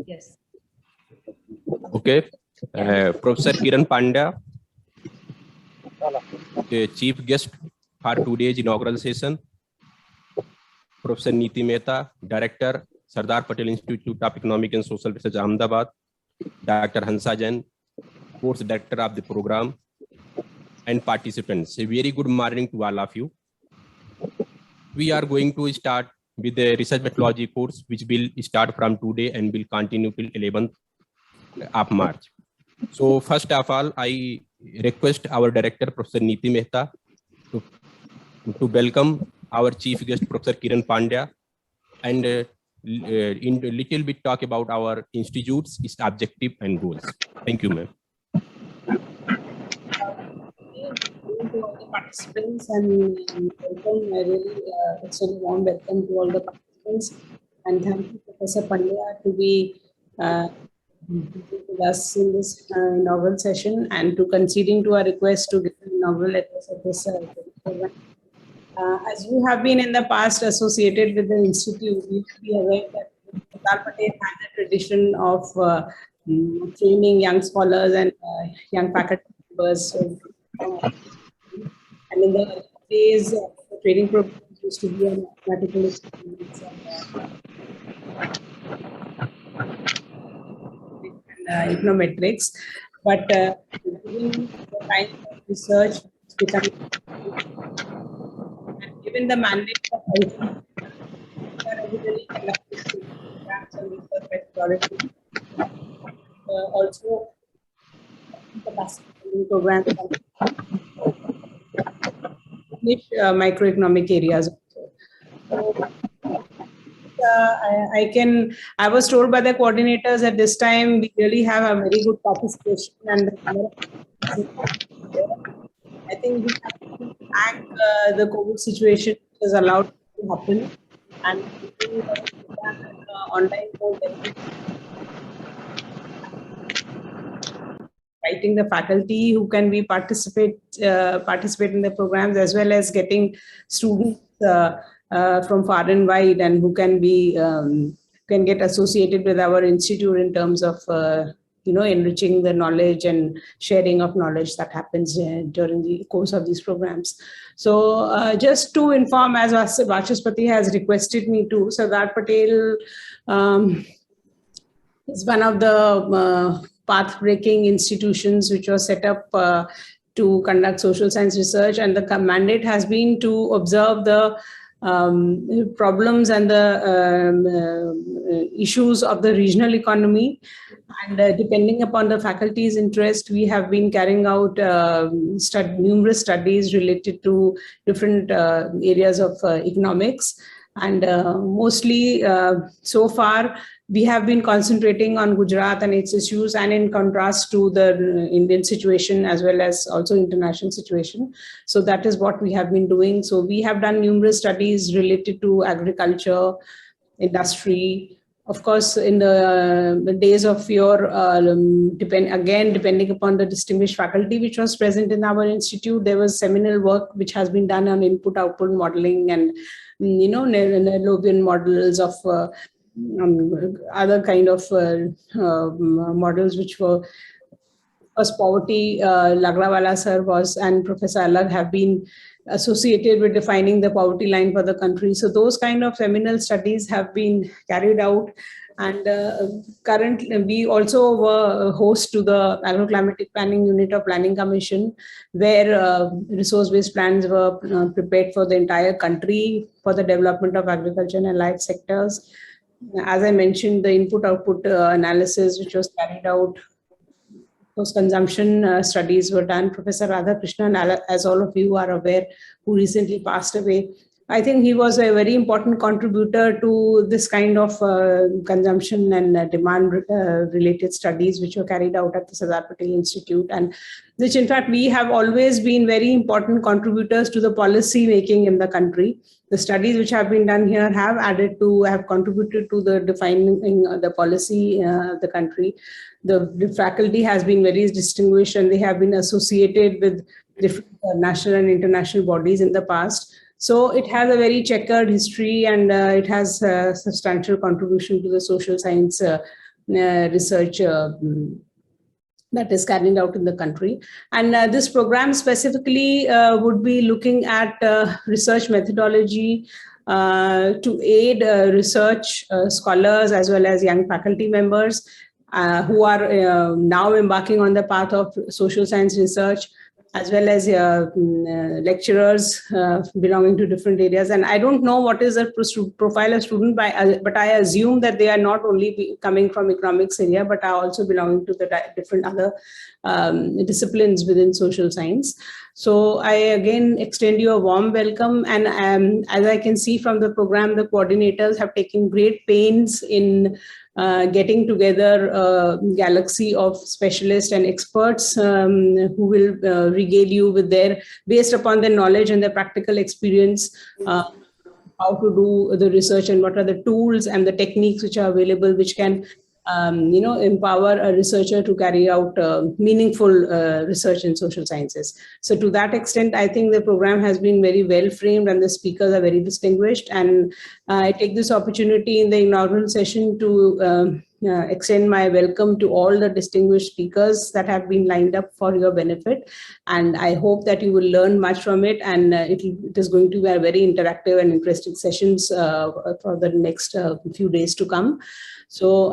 Yes. Okay. Professor Kiran Pandya, chief guest for today's inaugural session. Professor Neeti Mehta, Director, Sardar Patel Institute of Economic and Social Research, Ahmedabad. Dr. Hansa Jain, Course Director of the program, and participants. A very good morning to all of you. We are going to start with the research methodology course, which will start from today and will continue till 11th of March. So first of all, I request our director, Professor Neeti Mehta, to welcome our chief guest, Professor Kiran Pandya, and in a little bit talk about our institute's its objective and goals. Thank you, ma'am. To all the participants and welcome, I really extend a warm welcome to all the participants, and thank you, Professor Pandya, to be with us in this inaugural session and to conceding to our request to give an inaugural address at this program. As you have been in the past associated with the institute, you should be aware that Sardar Patel had a tradition of training young scholars and young faculty members. So, and in the days, the training program used to be on mathematical experiments and econometrics. But given the kind of research it's becoming, and given the mandate of ICT, we are regularly conducting programs on research methodology. Also, capacity building programs niche microeconomic areas. So, I was told by the coordinators at this time we really have a very good participation, and I think we have to thank the COVID situation which has allowed it to happen, and online mode, inviting the faculty who can be participate in the programs, as well as getting students from far and wide and who can be can get associated with our institute in terms of enriching the knowledge and sharing of knowledge that happens during the course of these programs. So just to inform, as Vachaspati has requested me to, Sardar Patel is one of the path-breaking institutions which was set up to conduct social science research, and the mandate has been to observe the problems and the issues of the regional economy, and depending upon the faculty's interest, we have been carrying out numerous studies related to different areas of economics, and mostly so far we have been concentrating on Gujarat and its issues, and in contrast to the Indian situation as well as also international situation. So that is what we have been doing. So we have done numerous studies related to agriculture, industry. Of course, in the days of your, depending upon the distinguished faculty which was present in our institute, there was seminal work which has been done on input-output modeling and, Lovian models of other kind of models which were poverty. Lagrawala sir was and Professor Alag have been associated with defining the poverty line for the country. So those kind of seminal studies have been carried out, and currently we also were host to the Agroclimatic Planning Unit of Planning Commission, where resource-based plans were prepared for the entire country for the development of agriculture and allied sectors. As I mentioned, the input-output analysis which was carried out, those consumption studies were done. Professor Radhakrishnan, as all of you are aware, who recently passed away, I think he was a very important contributor to this kind of consumption and demand related studies which were carried out at the Sardar Patel Institute, and which in fact we have always been very important contributors to the policy making in the country. The studies which have been done here have contributed to the defining the policy of the country. The faculty has been very distinguished, and they have been associated with different national and international bodies in the past. So it has a very checkered history, and it has a substantial contribution to the social science research that is carried out in the country. And this program specifically would be looking at research methodology to aid research scholars as well as young faculty members who are now embarking on the path of social science research, as well as lecturers belonging to different areas. And I don't know what is the profile of student, but I assume that they are not only coming from economics area, but are also belonging to the different other disciplines within social science. So I again extend you a warm welcome. And as I can see from the program, the coordinators have taken great pains in getting together a galaxy of specialists and experts who will regale you with their, based upon their knowledge and their practical experience, how to do the research and what are the tools and the techniques which are available, which can empower a researcher to carry out meaningful research in social sciences. So to that extent, I think the program has been very well framed and the speakers are very distinguished. And I take this opportunity in the inaugural session to extend my welcome to all the distinguished speakers that have been lined up for your benefit. And I hope that you will learn much from it. And it is going to be a very interactive and interesting sessions for the next few days to come. So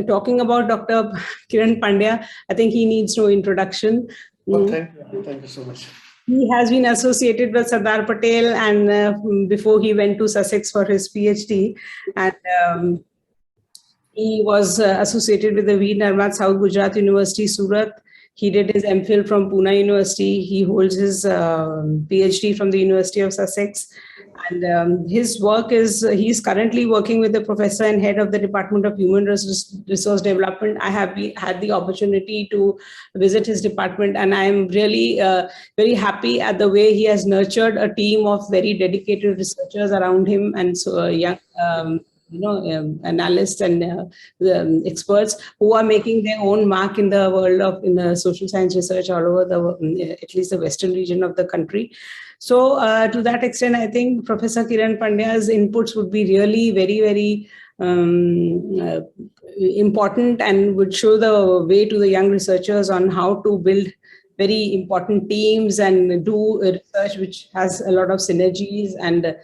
talking about Dr. Kiran Pandya, I think he needs no introduction. Well, thank you so much. He has been associated with Sardar Patel, and before he went to Sussex for his PhD, and he was associated with the Veer Narmad South Gujarat University, Surat. He did his MPhil from Pune University. He holds his PhD from the University of Sussex. And his work is, he's currently working with the professor and head of the Department of Human Resource Development. I have had the opportunity to visit his department, and I am really very happy at the way he has nurtured a team of very dedicated researchers around him, and so young analysts and experts who are making their own mark in the world of the social science research all over the, at least the western region of the country. So to that extent, I think Professor Kiran Pandya's inputs would be really very, very important, and would show the way to the young researchers on how to build very important teams and do research which has a lot of synergies and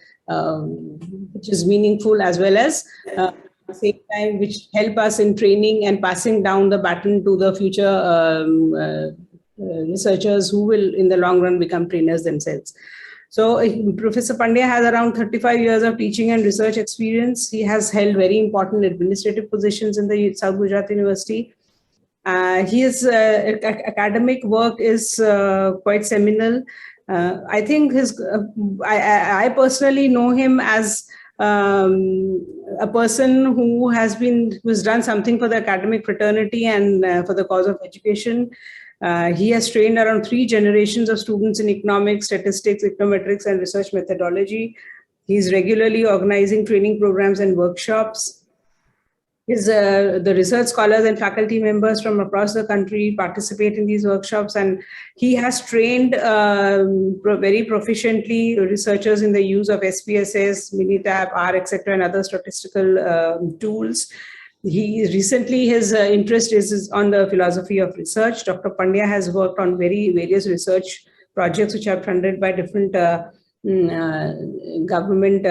which is meaningful, as well as at the same time which help us in training and passing down the baton to the future researchers who will in the long run become trainers themselves. So Professor Pandya has around 35 years of teaching and research experience. He has held very important administrative positions in the South Gujarat University. His academic work is quite seminal. I think I personally know him as a person who has done something for the academic fraternity and for the cause of education. He has trained around 3 generations of students in economics, statistics, econometrics, and research methodology. He's regularly organizing training programs and workshops. The research scholars and faculty members from across the country participate in these workshops, and he has trained very proficiently researchers in the use of SPIESR, Minitab, R, etc., and other statistical tools. His interest is on the philosophy of research. Dr. Pandya has worked on various research projects which are funded by different government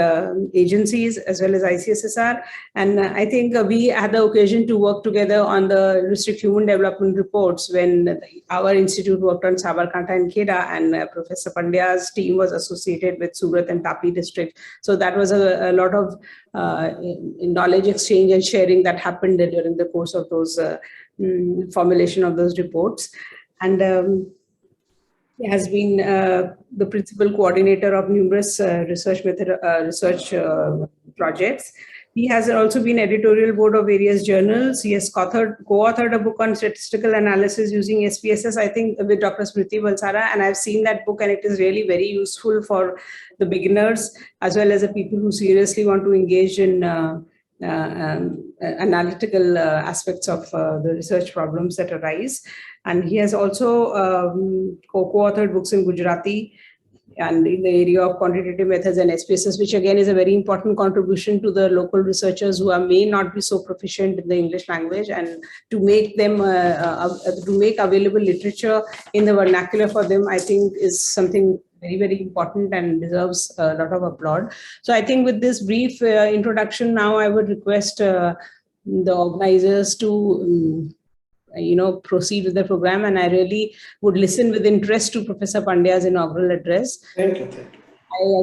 agencies as well as ICSSR. And I think we had the occasion to work together on the district human development reports when our institute worked on Sabarkantha and Kheda, and Professor Pandya's team was associated with Surat and Tapi district. So that was a lot of knowledge exchange and sharing that happened during the course of those formulation of those reports. And he has been the principal coordinator of numerous research projects. He has also been editorial board of various journals. He has co-authored a book on statistical analysis using SPSS, I think, with Dr. Smriti Valsara, and I've seen that book, and it is really very useful for the beginners as well as the people who seriously want to engage in analytical aspects of the research problems that arise. And he has also co-authored books in Gujarati. and in the area of quantitative methods and SPIESR, which again is a very important contribution to the local researchers who may not be so proficient in the English language, and to make them to make available literature in the vernacular for them, I think is something very, very important and deserves a lot of applaud. So I think with this brief introduction, now I would request the organizers to proceed with the program, and I really would listen with interest to Professor Pandya's inaugural address. Thank you.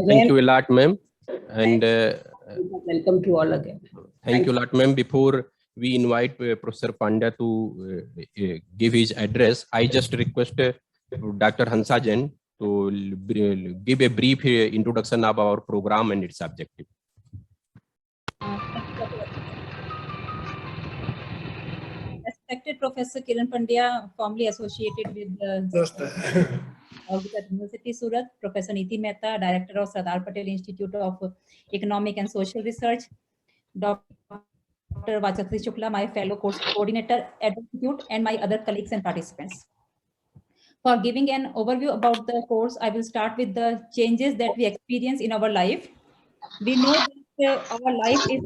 Thank you a lot, ma'am. And welcome to all again. Thank you a lot, ma'am. Before we invite Professor Pandya to give his address, I just request Dr. Hansajan to give a brief introduction of our program and its objective. Respected Professor Kiran Pandya, formerly associated with the University Surat, Professor Niti Mehta, Director of Sardar Patel Institute of Economic and Social Research, Dr. Vachakri Shukla, my fellow course coordinator at the Institute, and my other colleagues and participants. For giving an overview about the course, I will start with the changes that we experience in our life. We know that our life is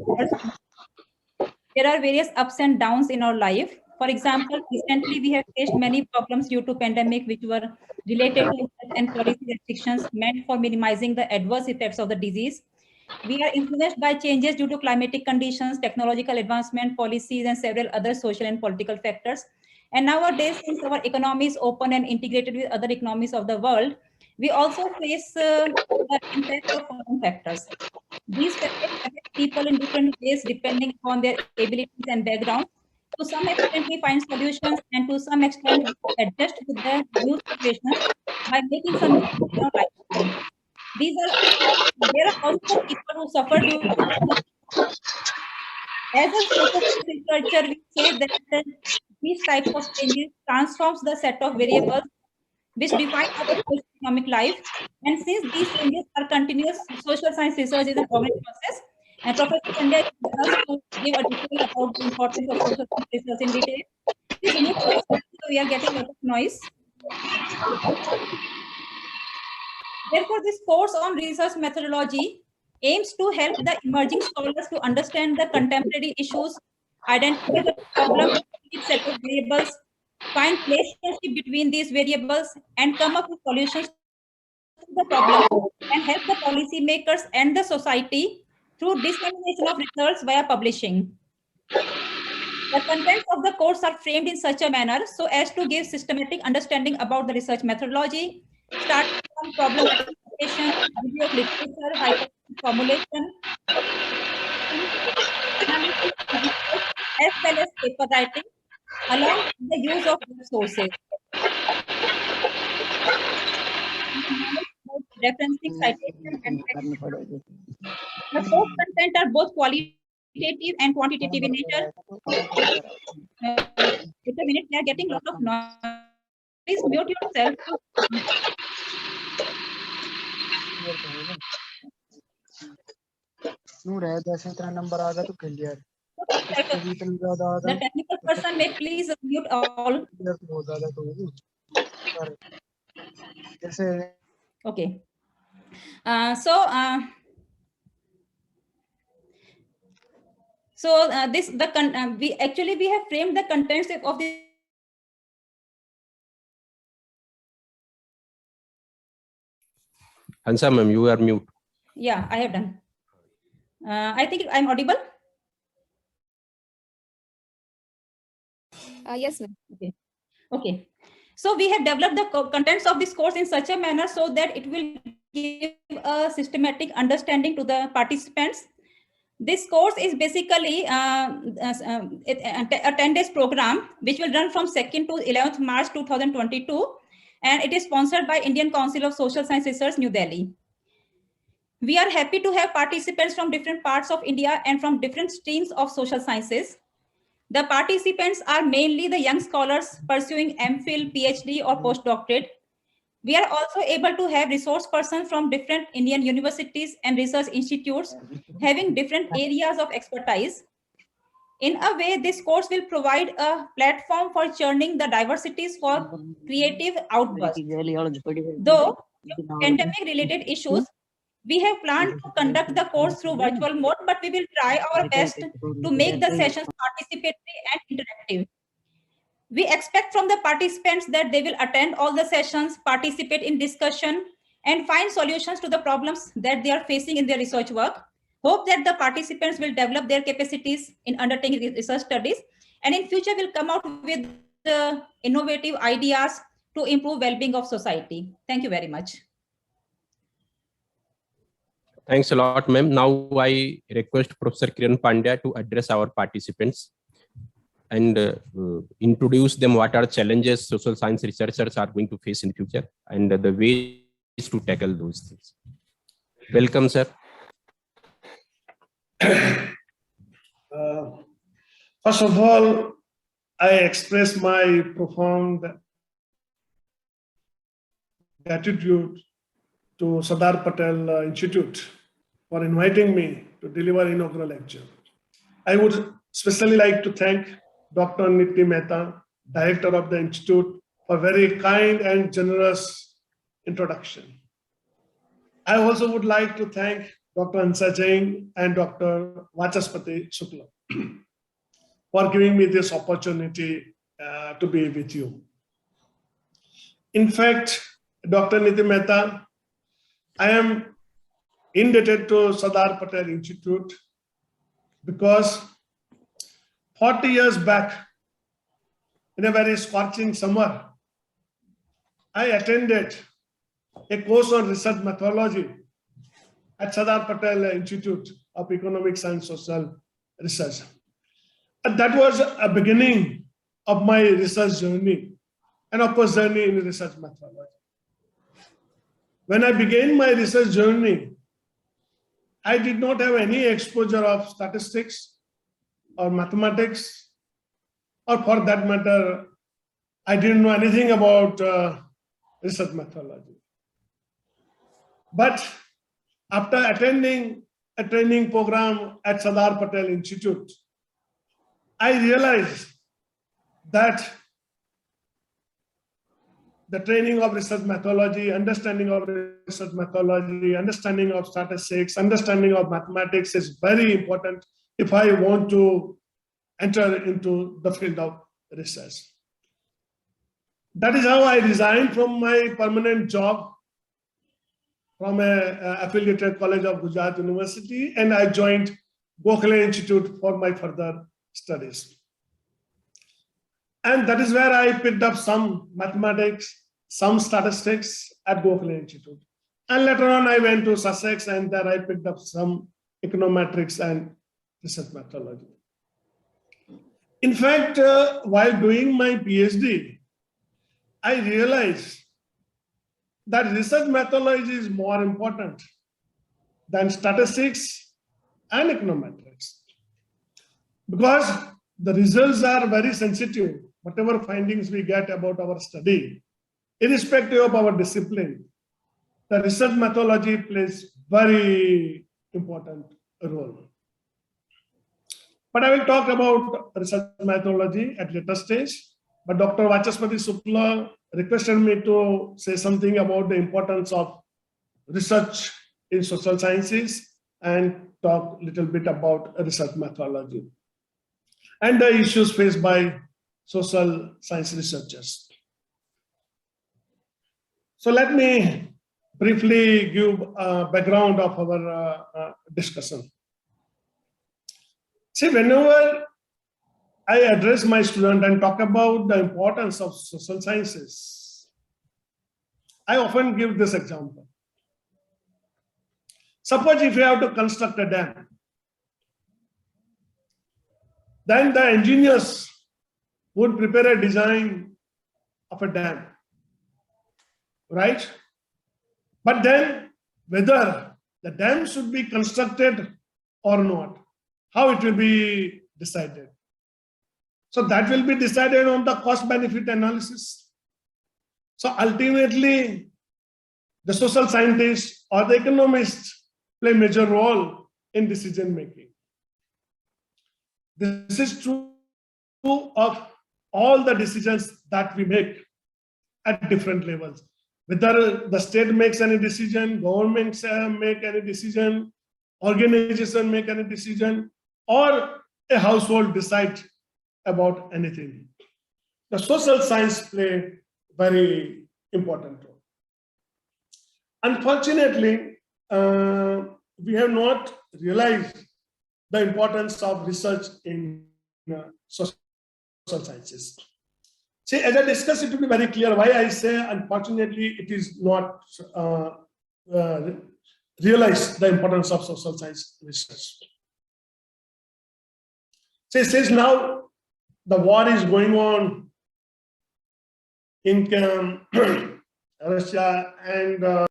there are various ups and downs in our life. For example, recently we have faced many problems due to pandemic, which were related to health and policy restrictions meant for minimizing the adverse effects of the disease. We are influenced by changes due to climatic conditions, technological advancement, policies, and several other social and political factors. And nowadays, since our economy is open and integrated with other economies of the world, we also face the impact of foreign factors. These factors affect people in different ways depending upon their abilities and background. To some extent, we find solutions, and to some extent, we adjust with the new situations by making some changes in our lifestyle. There are also people who suffer due to. As a social researcher, we say that these types of changes transforms the set of variables which define our economic life. And since these changes are continuous, social science research is an ongoing process. And Professor Pandya is with us to give a detail about the importance of social science research in detail. Please mute yourself, so we are getting a lot of noise. Therefore, this course on research methodology aims to help the emerging scholars to understand the contemporary issues, identify the problem with each set of variables, find relationship between these variables, and come up with solutions to the problem, and help the policy makers and the society through dissemination of results via publishing. The contents of the course are framed in such a manner so as to give systematic understanding about the research methodology, starting from problem identification, review of literature, hypothesis formulation, analysis, as well as paper writing, along with the use of web sources. Referencing citation and text. The course content are both qualitative and quantitative in nature. Wait a minute, we are getting a lot of noise. Please mute yourself. The technical person may please mute all. Okay. We have framed the contents of the. Hansa ma'am, you are mute. Yeah, I have done. I think I'm audible. Yes, ma'am. Okay. Okay. So we have developed the contents of this course in such a manner so that it will give a systematic understanding to the participants. This course is basically a 10 days program, which will run from 2nd to 11th March 2022. And it is sponsored by Indian Council of Social Science Research, New Delhi. We are happy to have participants from different parts of India and from different streams of social sciences. The participants are mainly the young scholars pursuing MPhil, PhD, or postdoctorate. We are also able to have resource persons from different Indian universities and research institutes having different areas of expertise. In a way, this course will provide a platform for churning the diversities for creative outbursts. Though pandemic-related issues, we have planned to conduct the course through virtual mode, but we will try our best to make the sessions participatory and interactive. We expect from the participants that they will attend all the sessions, participate in discussion, and find solutions to the problems that they are facing in their research work. Hope that the participants will develop their capacities in undertaking research studies, and in future will come out with innovative ideas to improve well-being of society. Thank you very much. Thanks a lot, ma'am. Now I request Professor Kiran Pandya to address our participants and introduce them what are challenges social science researchers are going to face in future and the ways to tackle those things. Welcome, sir. First of all, I express my profound gratitude to Sardar Patel Institute for inviting me to deliver inaugural lecture. I would especially like to thank Dr. Niti Mehta, Director of the Institute, for very kind and generous introduction. I also would like to thank Dr. Hansa Jain and Dr. Vachaspati Shukla for giving me this opportunity to be with you. In fact, Dr. Niti Mehta, I am indebted to Sardar Patel Institute because 40 years back, in a very scorching summer, I attended a course on research methodology at Sardar Patel Institute of Economics and Social Research. And that was a beginning of my research journey and of course journey in research methodology. When I began my research journey, I did not have any exposure of statistics or mathematics, or for that matter, I didn't know anything about research methodology. But after attending a training program at Sardar Patel Institute, I realized that the training of research methodology, understanding of research methodology, understanding of statistics, understanding of mathematics is very important if I want to enter into the field of research. That is how I resigned from my permanent job from an affiliated college of Gujarat University, and I joined Gokhale Institute for my further studies. And that is where I picked up some mathematics, some statistics at Gokhale Institute. And later on, I went to Sussex, and there I picked up some econometrics and research methodology. In fact, while doing my PhD, I realized that research methodology is more important than statistics and econometrics, because the results are very sensitive. Whatever findings we get about our study, irrespective of our discipline, the research methodology plays very important role. But I will talk about research methodology at later stage. But Dr. Vachaspati Shukla requested me to say something about the importance of research in social sciences and talk a little bit about research methodology and the issues faced by social science researchers. So let me briefly give a background of our discussion. See, whenever I address my student and talk about the importance of social sciences, I often give this example. Suppose if you have to construct a dam, then the engineers would prepare a design of a dam, right? But then whether the dam should be constructed or not, how it will be decided? So that will be decided on the cost-benefit analysis. So ultimately, the social scientists or the economists play a major role in decision-making. This is true of all the decisions that we make at different levels. whether the state makes any decision, governments make any decision, organization make any decision, or a household decide about anything. The social science play very important role. Unfortunately, we have not realized the importance of research in social sciences. See, as I discussed, it will be very clear why I say, unfortunately, it is not realized the importance of social science research. See, since now the war is going on in Russia and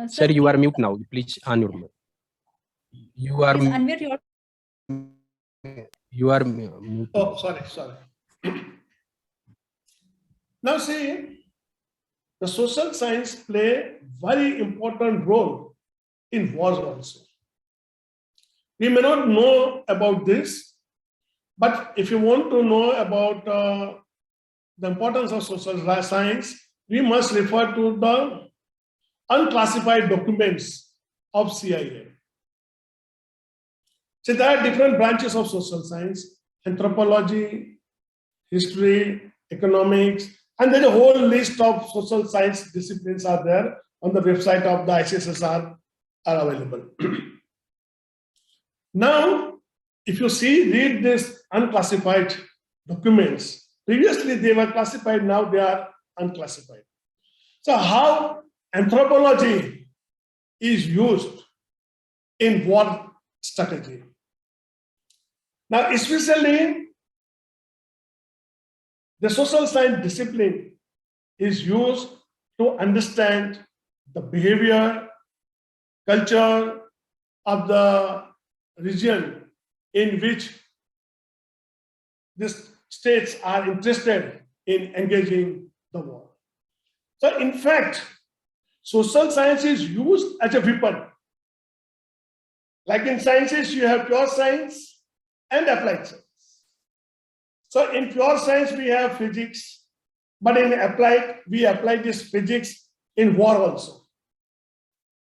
Sir, you are mute now. Please on your mic. You are Please unmute your. mute. oh, sorry. Now see, the social science play very important role in wars also. We may not know about this, but if you want to know about the importance of social science, we must refer to the unclassified documents of CIA. So there are different branches of social science: anthropology, history, economics, and there's a whole list of social science disciplines are there on the website of the SPIESR are available. Now, if you read this unclassified documents, previously they were classified, now they are unclassified. So how anthropology is used in war strategy. Now, especially the social science discipline is used to understand the behavior, culture of the region in which these states are interested in engaging the war. So in fact, social science is used as a weapon. Like in sciences, you have pure science and applied science. So in pure science, we have physics, but in applied, we apply this physics in war also.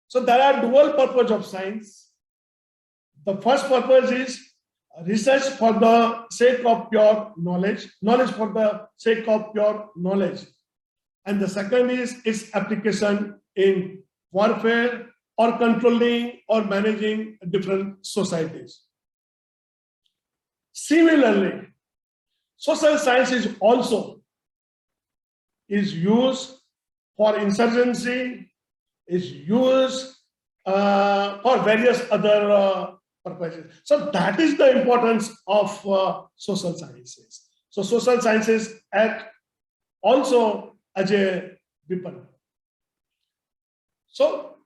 So there are dual purpose of science. The first purpose is research for the sake of pure knowledge, knowledge for the sake of pure knowledge. And the second is its application in warfare or controlling or managing different societies. Similarly, social science is also used for insurgency, is used for various other purposes. So that is the importance of social sciences. So social sciences act also as a weapon. So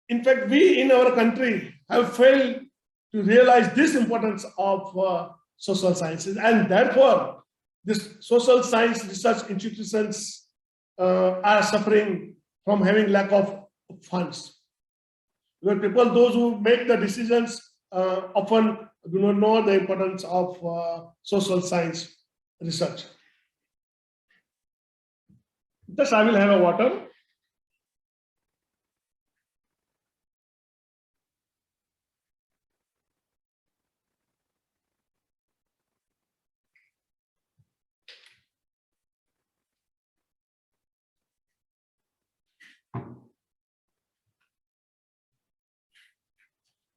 in fact, we in our country have failed to realize this importance of social sciences, and therefore this social science research institutions are suffering from having lack of funds. Because people, those who make the decisions, often do not know the importance of social science research. Just I will have a water.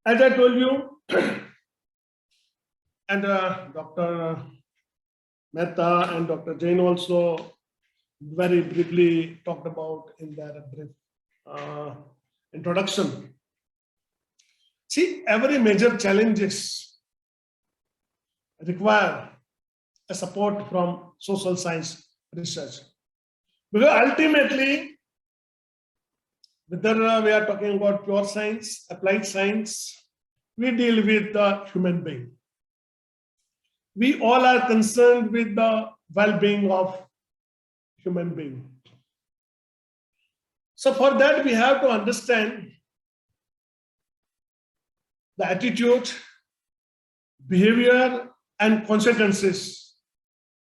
As I told you, and Dr. Mehta and Dr. Jain also very briefly talked about in their brief introduction. See, every major challenges require a support from social science research. Because ultimately, whether we are talking about pure science, applied science, we deal with the human being. We all are concerned with the well-being of human being. So for that, we have to understand the attitude, behavior and consequences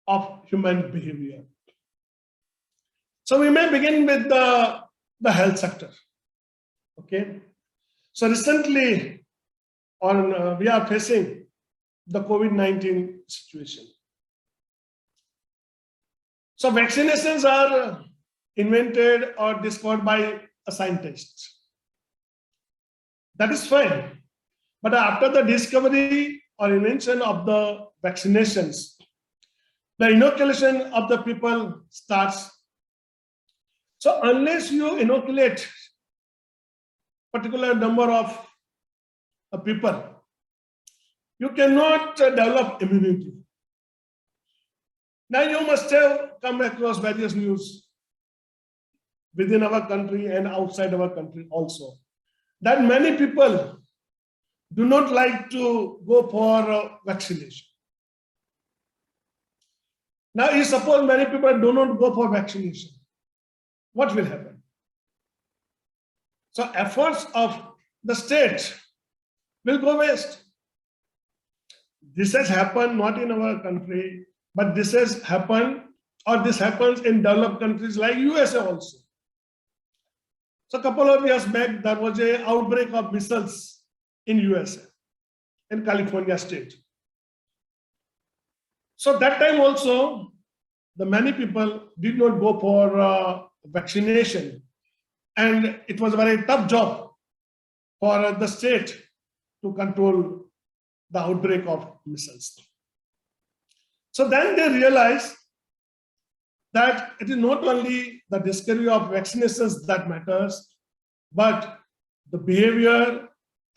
of human behavior. So we may begin with the health sector. Okay. So recently, we are facing the COVID-19 situation. So vaccinations are invented or discovered by a scientist. That is fine. But after the discovery or invention of the vaccinations, the inoculation of the people starts. So unless you inoculate particular number of people, you cannot develop immunity. Now you must have come across various news within our country and outside our country also, that many people do not like to go for vaccination. Now, if suppose many people do not go for vaccination, what will happen? So efforts of the state will go waste. This has happened not in our country, but this has happened, or this happens in developed countries like USA also. So a couple of years back, there was an outbreak of measles in USA, in California state. So that time also, the many people did not go for vaccination. And it was a very tough job for the state to control the outbreak of measles. So then they realized that it is not only the discovery of vaccinations that matters, but the behavior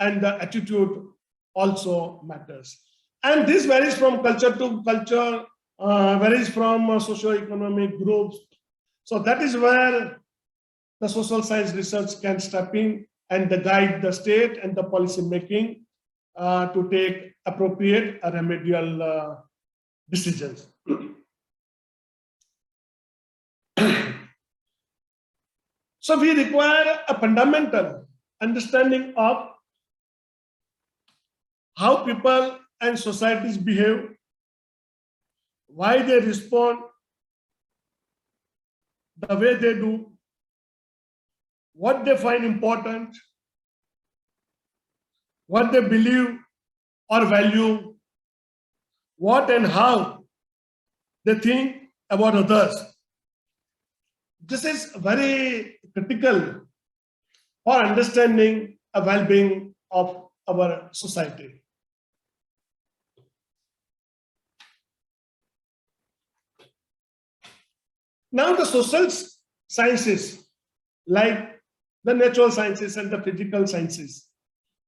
and the attitude also matters. And this varies from culture to culture, varies from socio-economic groups. So that is where the social science research can step in and guide the state and the policy making to take appropriate remedial decisions. So we require a fundamental understanding of how people and societies behave, why they respond the way they do, what they find important, what they believe or value, what and how they think about others. This is very critical for understanding a well-being of our society. Now the social sciences, like the natural sciences and the physical sciences,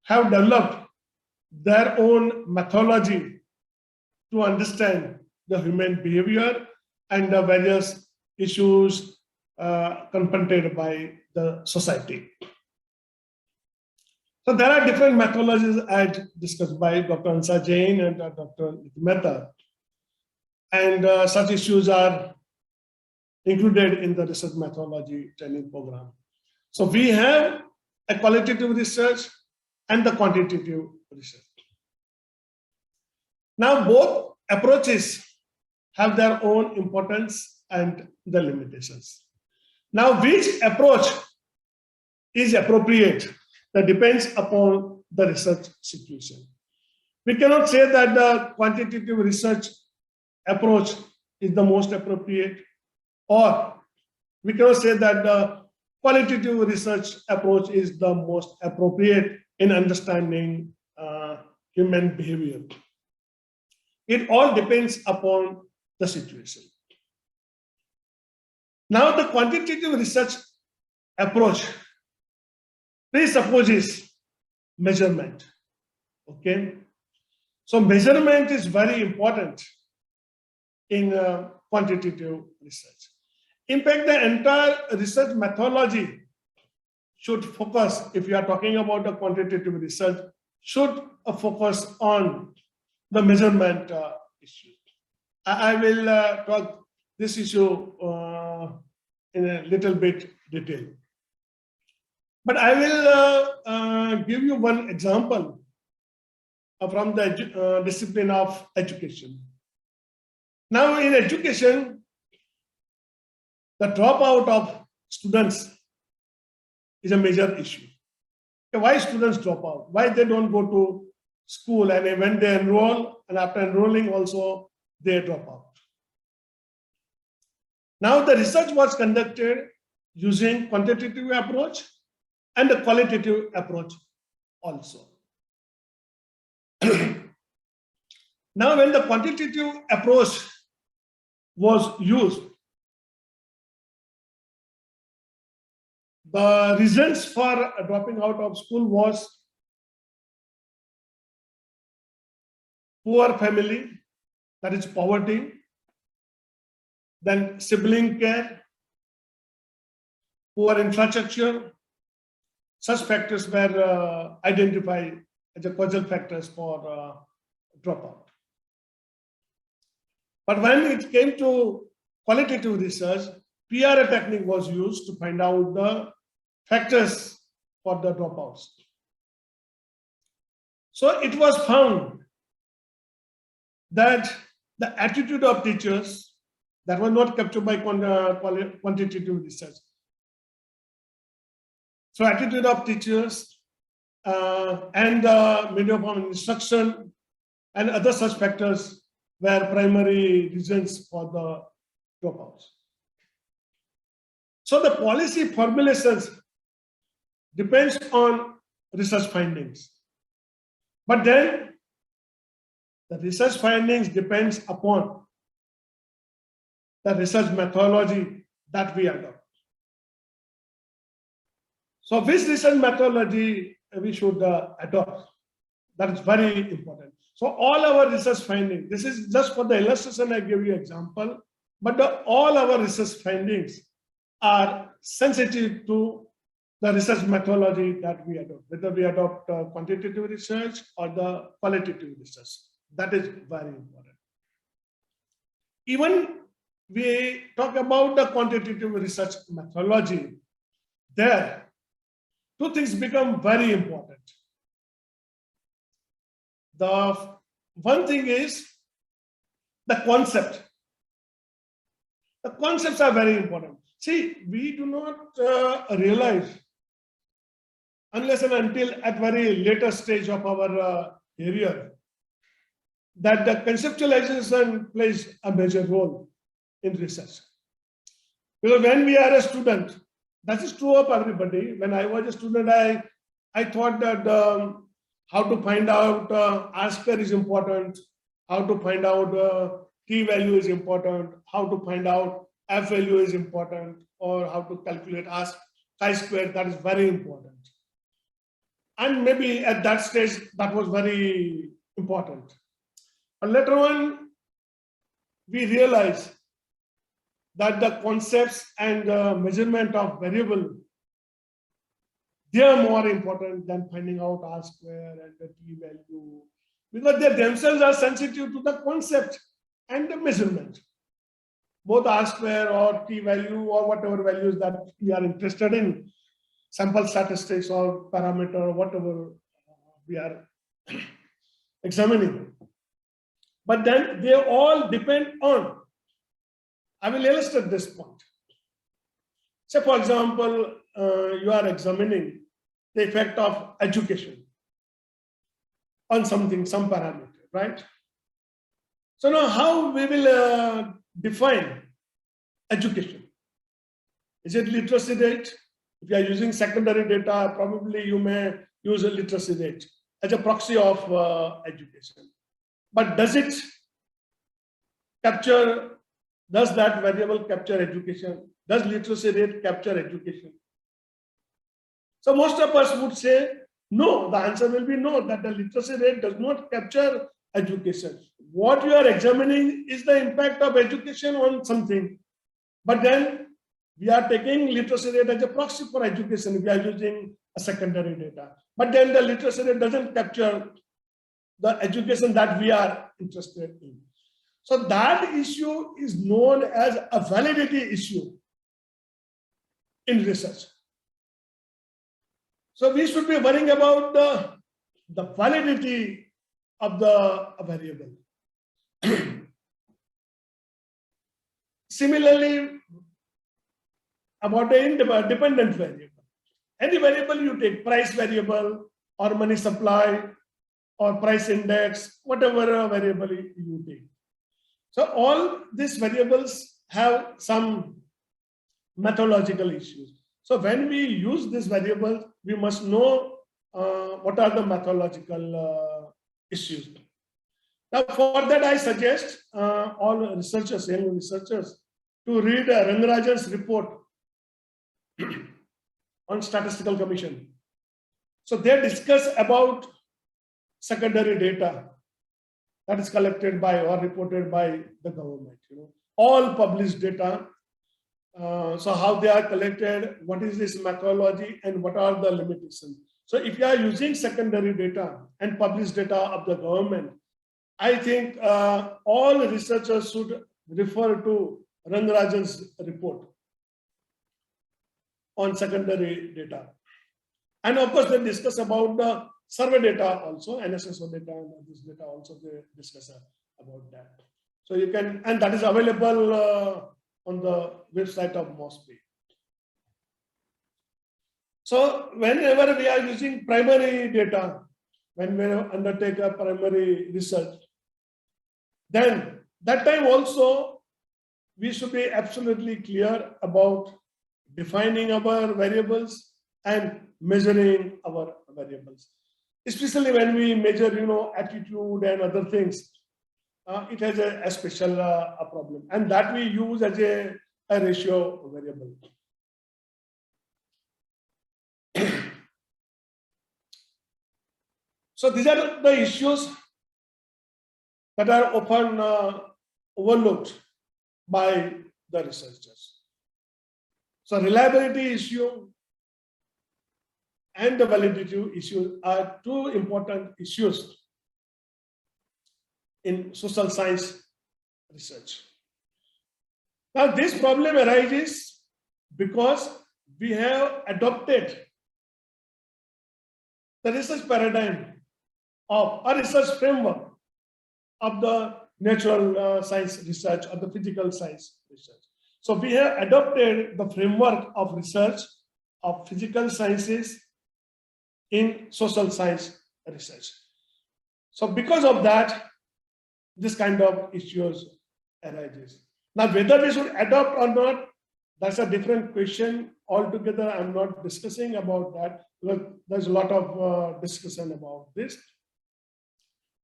have developed their own methodology to understand the human behavior and the various issues confronted by the society. So there are different methodologies as discussed by Dr. Hansa Jain and Dr. Niti Mehta. And such issues are included in the research methodology training program. So we have a qualitative research and the quantitative research. Now both approaches have their own importance and the limitations. Now which approach is appropriate, that depends upon the research situation. We cannot say that the quantitative research approach is the most appropriate, or we cannot say that the qualitative research approach is the most appropriate in understanding human behavior. It all depends upon the situation. Now the quantitative research approach presupposes measurement. Okay, so measurement is very important in quantitative research. In fact, the entire research methodology should focus, if you are talking about the quantitative research, should focus on the measurement issue. I will talk this issue in a little bit detail. But I will give you one example from the discipline of education. Now in education, the dropout of students is a major issue. Why students drop out? Why they don't go to school, and when they enroll, and after enrolling also they drop out. Now the research was conducted using quantitative approach and a qualitative approach also. Now when the quantitative approach was used, the reasons for dropping out of school was poor family, that is poverty, then sibling care, poor infrastructure. Such factors were identified as the causal factors for dropout. But when it came to qualitative research, PRA technique was used to find out the factors for the dropouts. So it was found that the attitude of teachers that was not captured by quantitative research. So attitude of teachers and the medium of instruction and other such factors were primary reasons for the dropouts. So the policy formulations depends on research findings. But then the research findings depends upon the research methodology that we adopt. So which research methodology we should adopt? That is very important. So all our research findings, this is just for the illustration, I give you example, but all our research findings are sensitive to the research methodology that we adopt, whether we adopt quantitative research or the qualitative research. That is very important. Even we talk about the quantitative research methodology, there two things become very important. The one thing is the concept. The concepts are very important. See, we do not realize unless and until at very later stage of our career that the conceptualization plays a major role in research. Because when we are a student, that is true of everybody. When I was a student, I thought that how to find out R-square is important, how to find out t-value is important, how to find out f-value is important, or how to calculate chi-square, that is very important. And maybe at that stage, that was very important. But later on, we realized that the concepts and measurement of variable, they are more important than finding out R-square and the t-value, because they themselves are sensitive to the concept and the measurement. Both R-square or t-value or whatever values that we are interested in, sample statistics or parameter or whatever we are examining. But then they all depend on, I will illustrate this point. Say, for example, you are examining the effect of education on something, some parameter, right? So now how we will define education? Is it literacy rate? If you are using secondary data, probably you may use a literacy rate as a proxy of education. But does it capture, does that variable capture education? Does literacy rate capture education? So most of us would say no. The answer will be no, that the literacy rate does not capture education. What you are examining is the impact of education on something. But then we are taking literacy rate as a proxy for education. We are using a secondary data. But then the literacy rate doesn't capture the education that we are interested in. So that issue is known as a validity issue in research. So we should be worrying about the validity of the variable. Similarly, about the dependent variable. Any variable you take, price variable or money supply or price index, whatever variable you take. So all these variables have some methodological issues. So when we use this variable, we must know what are the methodological issues. Now, for that, I suggest all researchers, young researchers, to read Rangarajan's report on Statistical Commission. So they discuss about secondary data that is collected by or reported by the government. All published data. So how they are collected, what is this methodology, and what are the limitations. So if you are using secondary data and published data of the government, I think all researchers should refer to Rangarajan's report on secondary data. And of course, they discuss about the survey data also, NSSO data, and this data also they discuss about that. So you can, and that is available on the website of MOSPI. So whenever we are using primary data, when we undertake a primary research, then that time also we should be absolutely clear about defining our variables and measuring our variables. Especially when we measure, attitude and other things, it has a special problem, and that we use as a ratio variable. So these are the issues that are often overlooked by the researchers. So reliability issue and the validity issue are two important issues in social science research. Now this problem arises because we have adopted the research paradigm of a research framework of the natural science research or the physical science research. So we have adopted the framework of research of physical sciences in social science research. So because of that, this kind of issues arises. Now, whether we should adopt or not, that's a different question altogether. I'm not discussing about that because there's a lot of discussion about this,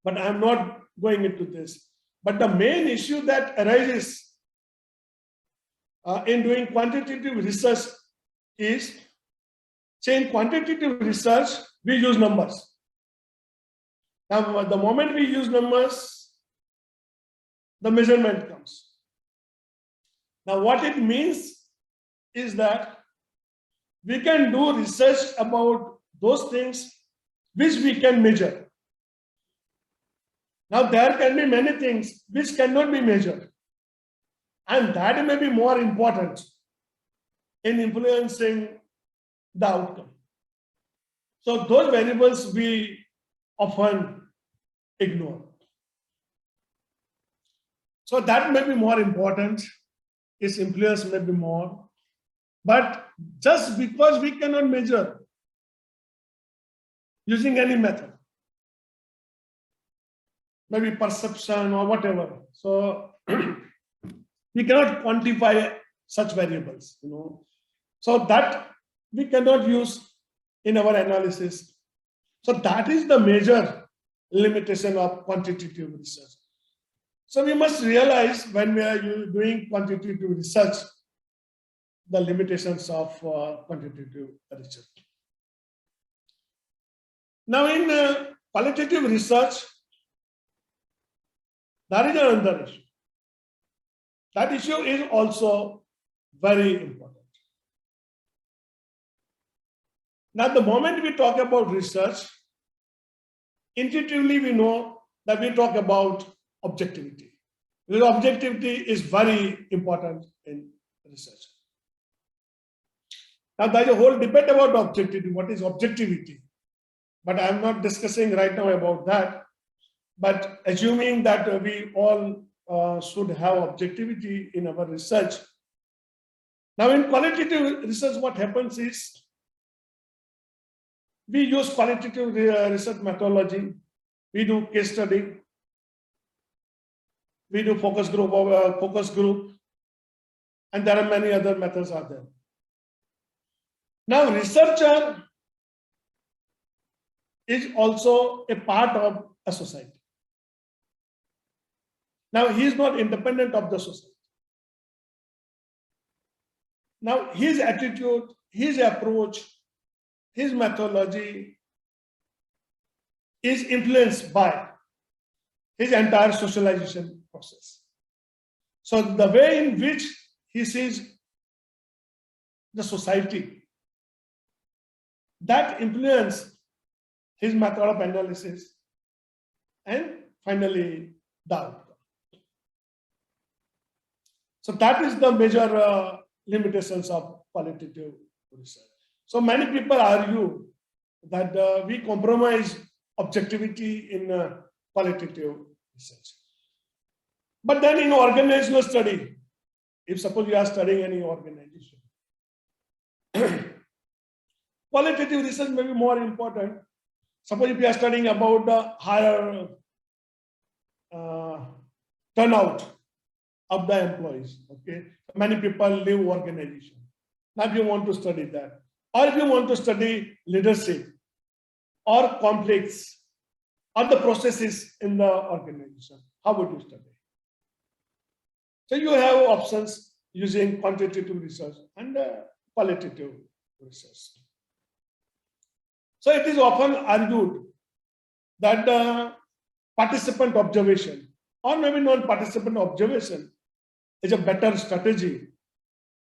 but I'm not going into this. But the main issue that arises in doing quantitative research is, say, in quantitative research, we use numbers. Now, the moment we use numbers, the measurement comes. Now, what it means is that we can do research about those things which we can measure. Now, there can be many things which cannot be measured, and that may be more important in influencing the outcome. So those variables we often ignore. So that may be more important, its influence may be more, but just because we cannot measure using any method, maybe perception or whatever, so we cannot quantify such variables, so that we cannot use in our analysis. So that is the major limitation of quantitative research. So we must realize when we are doing quantitative research, the limitations of quantitative research. Now in qualitative research, there is another issue. That issue is also very important. Now, the moment we talk about research, intuitively we know that we talk about objectivity. Because objectivity is very important in research. Now, there is a whole debate about objectivity. What is objectivity? But I am not discussing right now about that. But assuming that we all should have objectivity in our research. Now in qualitative research, what happens is we use qualitative research methodology, we do case study, we do focus group, and there are many other methods out there. Now researcher is also a part of a society. Now he is not independent of the society. Now his attitude, his approach, his methodology is influenced by his entire socialization process. So the way in which he sees the society, that influences his method of analysis and finally the outcome. So that is the major limitations of qualitative research. So many people argue that we compromise objectivity in qualitative research. But then in organizational study, if suppose you are studying any organization, qualitative research may be more important. Suppose if you are studying about the higher turnout of the employees, okay? Many people leave organization. Now if you want to study that, or if you want to study leadership or conflicts or the processes in the organization, how would you study? So you have options using quantitative research and qualitative research. So it is often argued that participant observation or maybe non-participant observation is a better strategy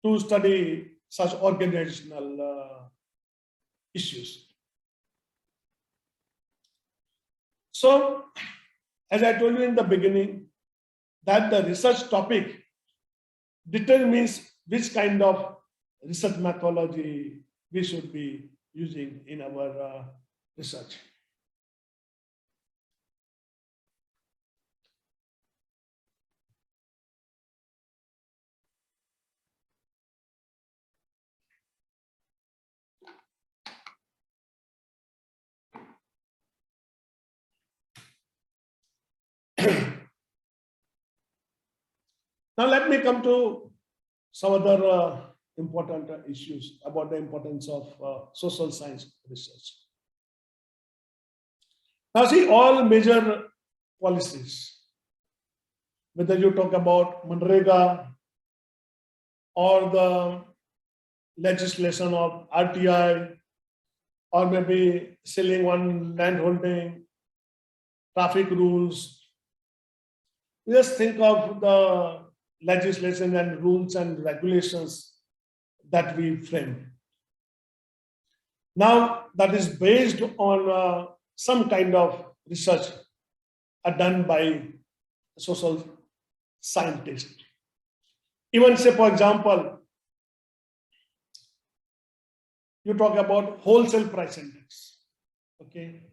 to study such organizational issues. So, as I told you in the beginning, that the research topic determines which kind of research methodology we should be using in our research. Now let me come to some other important issues about the importance of social science research. Now see, all major policies, whether you talk about Manrega or the legislation of RTI, or maybe selling on land holding, traffic rules, just think of the legislation and rules and regulations that we frame. Now that is based on some kind of research done by social scientists. Even say, for example, you talk about wholesale price index. Okay.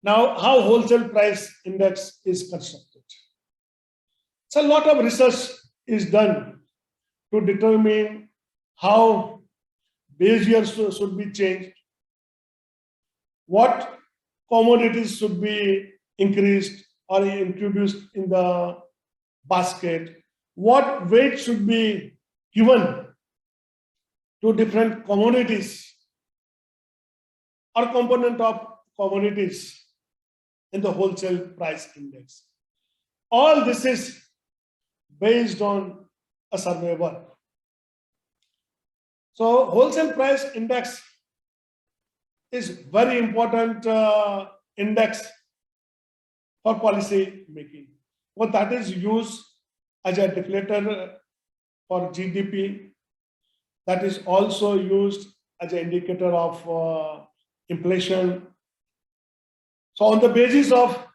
Now, how wholesale price index is constructed? So a lot of research is done to determine how base years should be changed, what commodities should be increased or introduced in the basket, what weight should be given to different commodities or component of commodities in the wholesale price index. All this is based on a survey work. So wholesale price index is very important index for policy making. Well, that is used as a deflator for GDP. That is also used as an indicator of inflation. So on the basis of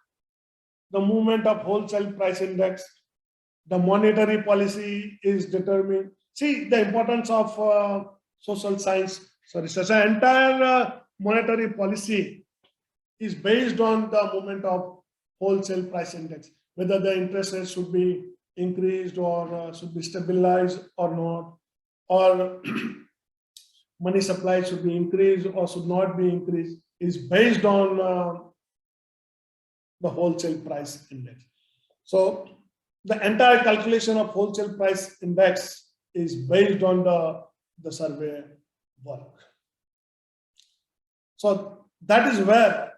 the movement of wholesale price index, the monetary policy is determined. See the importance of social science research. The entire monetary policy is based on the movement of wholesale price index, whether the interest rate should be increased or should be stabilized or not, or money supply should be increased or should not be increased, is based on the wholesale price index. So the entire calculation of wholesale price index is based on the survey work. So that is where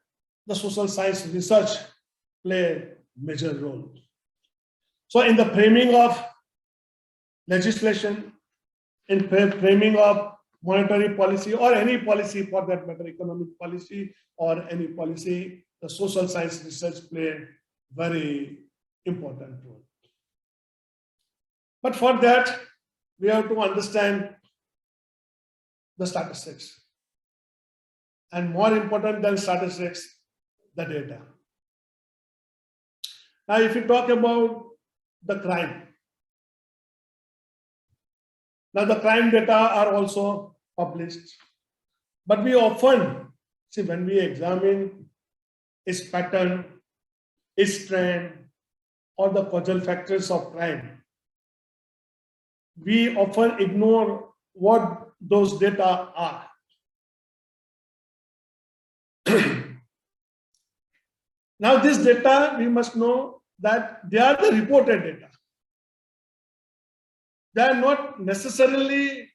the social science research play a major role. So in the framing of legislation, in framing of monetary policy, or any policy for that matter, economic policy or any policy, the social science research play a very important role. But for that, we have to understand the statistics. And more important than statistics, the data. Now, if you talk about the crime, now the crime data are also published, but we often see when we examine its pattern, its trend, or the causal factors of crime, we often ignore what those data are. Now, this data, we must know that they are the reported data. They are not necessarily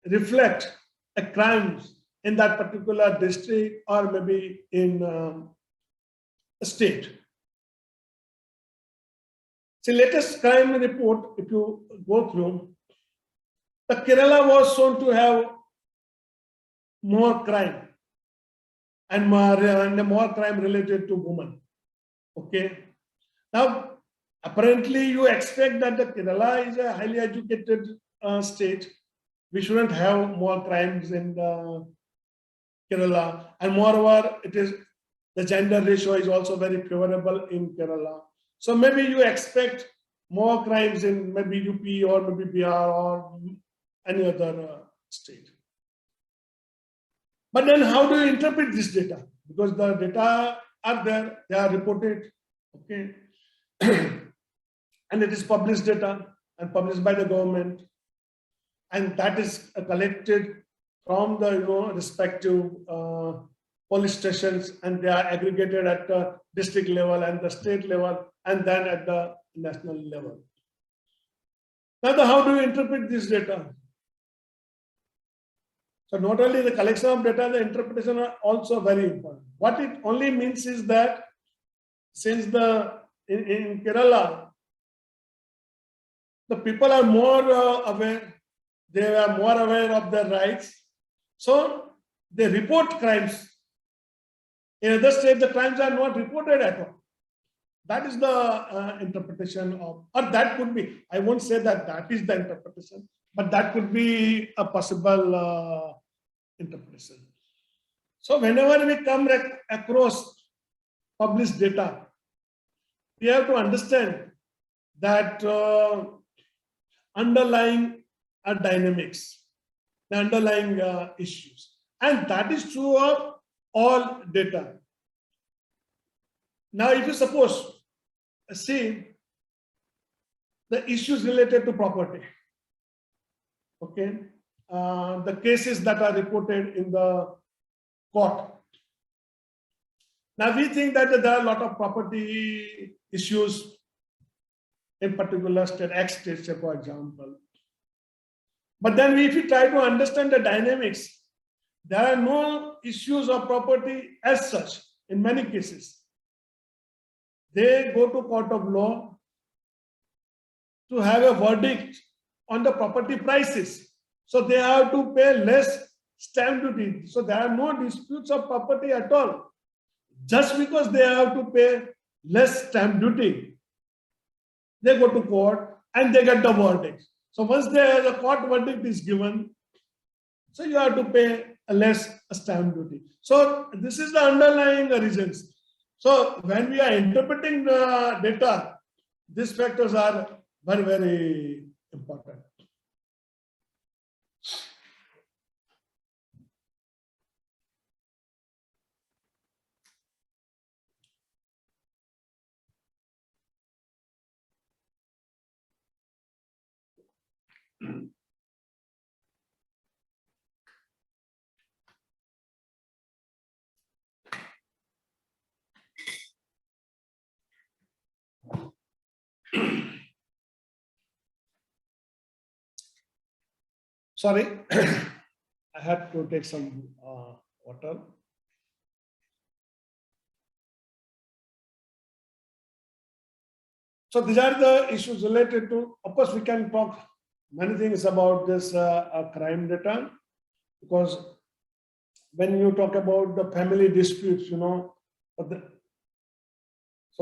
reflect a crime in that particular district or maybe in a state. The latest crime report, if you go through, the Kerala was shown to have more crime and more crime related to women. Okay. Now, apparently, you expect that the Kerala is a highly educated state. We shouldn't have more crimes in Kerala, and moreover, it is the gender ratio is also very favorable in Kerala. So maybe you expect more crimes in maybe UP or maybe Bihar or any other state. But then how do you interpret this data? Because the data are there, they are reported, okay? And it is published data and published by the government. And that is collected from the respective police stations, and they are aggregated at the district level and the state level, and then at the national level. Now, how do you interpret this data? So not only the collection of data, the interpretation are also very important. What it only means is that since in Kerala, the people are more aware, they are more aware of their rights, so they report crimes. In other states, the crimes are not reported at all. That is the interpretation of, or that could be, I won't say that that is the interpretation, but that could be a possible interpretation. So whenever we come across published data, we have to understand that underlying dynamics, the underlying issues. And that is true of all data. Now, if you suppose, see the issues related to property, okay, the cases that are reported in the court. Now, we think that there are a lot of property issues in particular state, X state, say, for example. But then if you try to understand the dynamics, there are no issues of property as such in many cases. They go to court of law to have a verdict on the property prices. So they have to pay less stamp duty. So there are no disputes of property at all. Just because they have to pay less stamp duty, they go to court and they get the verdict. So once the court verdict is given, so you have to pay a less stamp duty. So this is the underlying reasons. So when we are interpreting the data, these factors are very, very important. Sorry, I had to take some water. So these are the issues related to, of course, we can talk many things about this crime data, because when you talk about the family disputes, so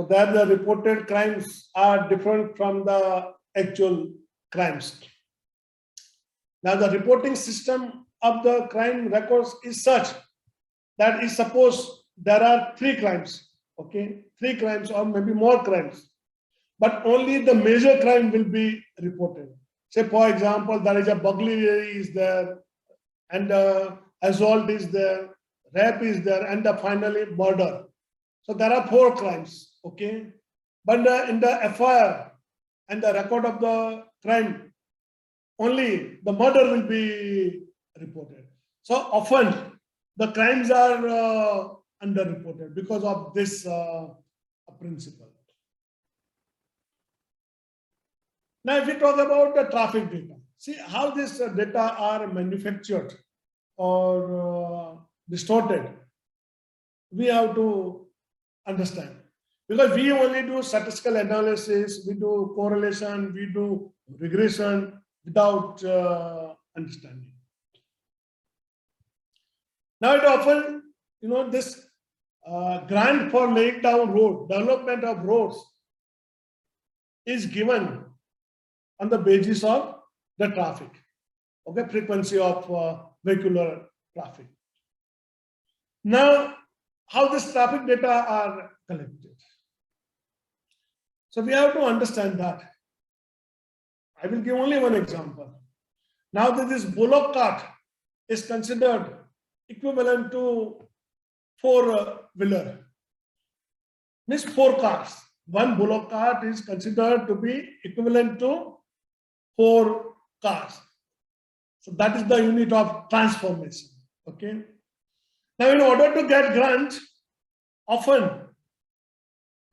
that the reported crimes are different from the actual crimes. Now the reporting system of the crime records is such that is suppose there are 3 crimes, okay, 3 crimes or maybe more crimes, but only the major crime will be reported. Say, for example, there is a burglary is there, and assault is there, rape is there, and finally murder. So there are 4 crimes, okay? But in the FIR and the record of the crime, only the murder will be reported. So often the crimes are underreported because of this principle. Now, if we talk about the traffic data, see how this data are manufactured or distorted, we have to understand. Because we only do statistical analysis, we do correlation, we do regression without understanding. Now, it often, this grant for laying down road, development of roads is given on the basis of the traffic, okay, frequency of vehicular traffic. Now, how this traffic data are collected? So we have to understand that. I will give only one example. Now that this bullock cart is considered equivalent to 4-wheeler, means 4 cars. One bullock cart is considered to be equivalent to 4 cars. So that is the unit of transformation. Okay. Now, in order to get grant, often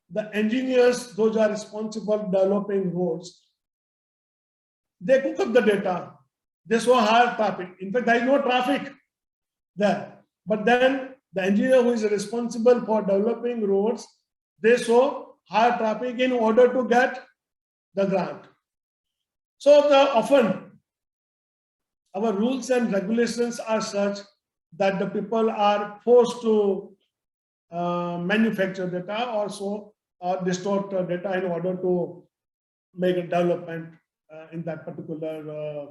the engineers, those are responsible for developing roads, they cook up the data. They show higher traffic. In fact, there is no traffic there. But then the engineer who is responsible for developing roads, they show higher traffic in order to get the grant. So often our rules and regulations are such that the people are forced to manufacture data or so distort data in order to make a development in that particular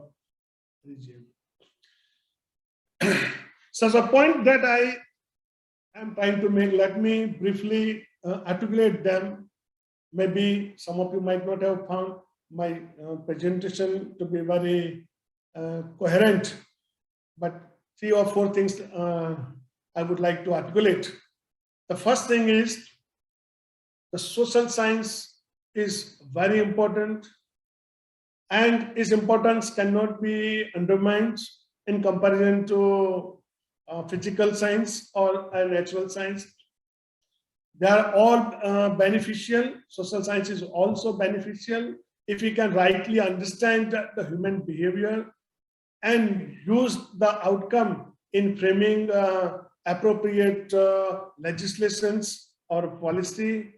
region. So the point that I am trying to make, let me briefly articulate them. Maybe some of you might not have found my presentation to be very coherent, but 3 or 4 things I would like to articulate. The first thing is the social science is very important, and its importance cannot be undermined in comparison to physical science or natural science. They are all beneficial. Social science is also beneficial if we can rightly understand the human behavior and use the outcome in framing appropriate legislations or policy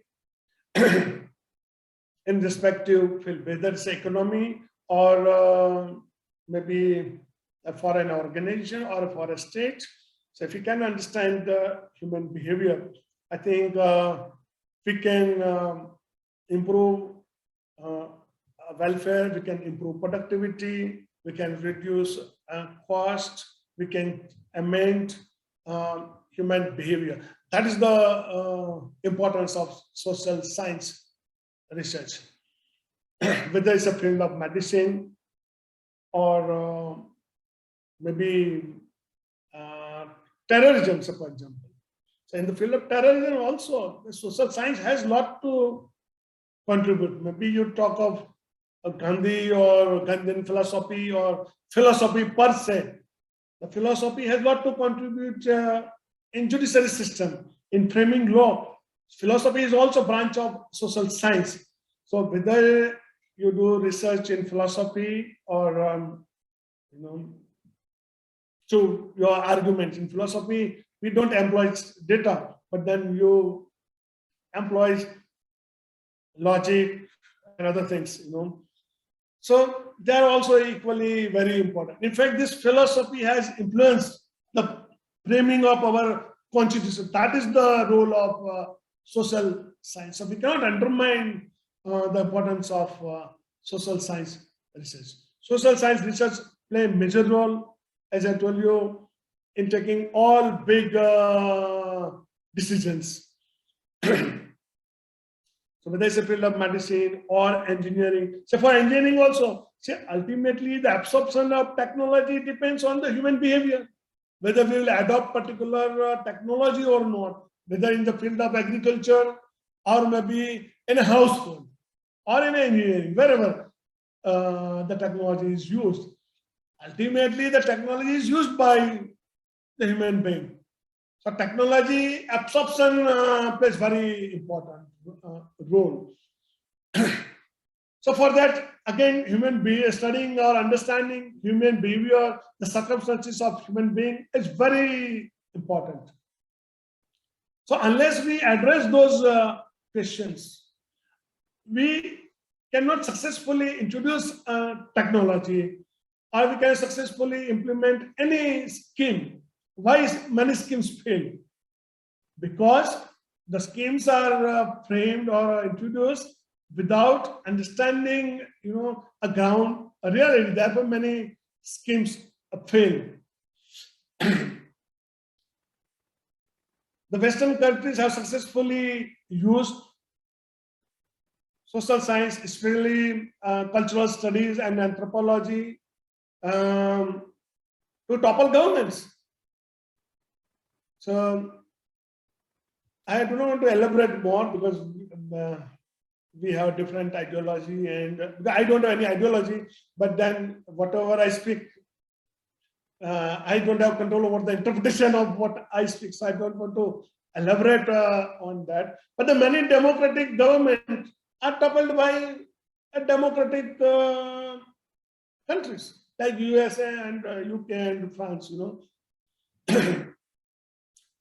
in respective field, whether it's economy or maybe for an organization or for a state. So if we can understand the human behavior, I think we can improve welfare, we can improve productivity, we can reduce cost, we can amend human behavior. That is the importance of social science research. Whether it's a field of medicine or maybe terrorism, for example. So in the field of terrorism also, the social science has a lot to contribute. Maybe you talk of Gandhi or Gandhian philosophy or philosophy per se. The philosophy has got to contribute in judiciary system, in framing law. Philosophy is also a branch of social science. So whether you do research in philosophy or to your argument in philosophy, we don't employ data, but then you employ logic and other things, So they are also equally very important. In fact, this philosophy has influenced the framing of our constitution. That is the role of social science. So we cannot undermine the importance of social science research. Social science research play a major role, as I told you, in taking all big decisions. So whether it's a field of medicine or engineering. So for engineering also, ultimately the absorption of technology depends on the human behavior, whether we will adopt particular technology or not, whether in the field of agriculture or maybe in a household or in engineering, wherever the technology is used. Ultimately, the technology is used by the human being. So technology absorption plays very important role. So for that, again, human being studying or understanding human behavior, the circumstances of human being is very important. So unless we address those questions, we cannot successfully introduce technology, or we can successfully implement any scheme. Why many schemes fail? Because the schemes are framed or introduced without understanding, a ground, a reality. Therefore, many schemes fail. The Western countries have successfully used social science, especially cultural studies and anthropology, to topple governments. So I do not want to elaborate more because we have different ideology, and I don't have any ideology, but then whatever I speak, I don't have control over the interpretation of what I speak, so I don't want to elaborate on that. But the many democratic governments are toppled by democratic countries like USA and UK and France,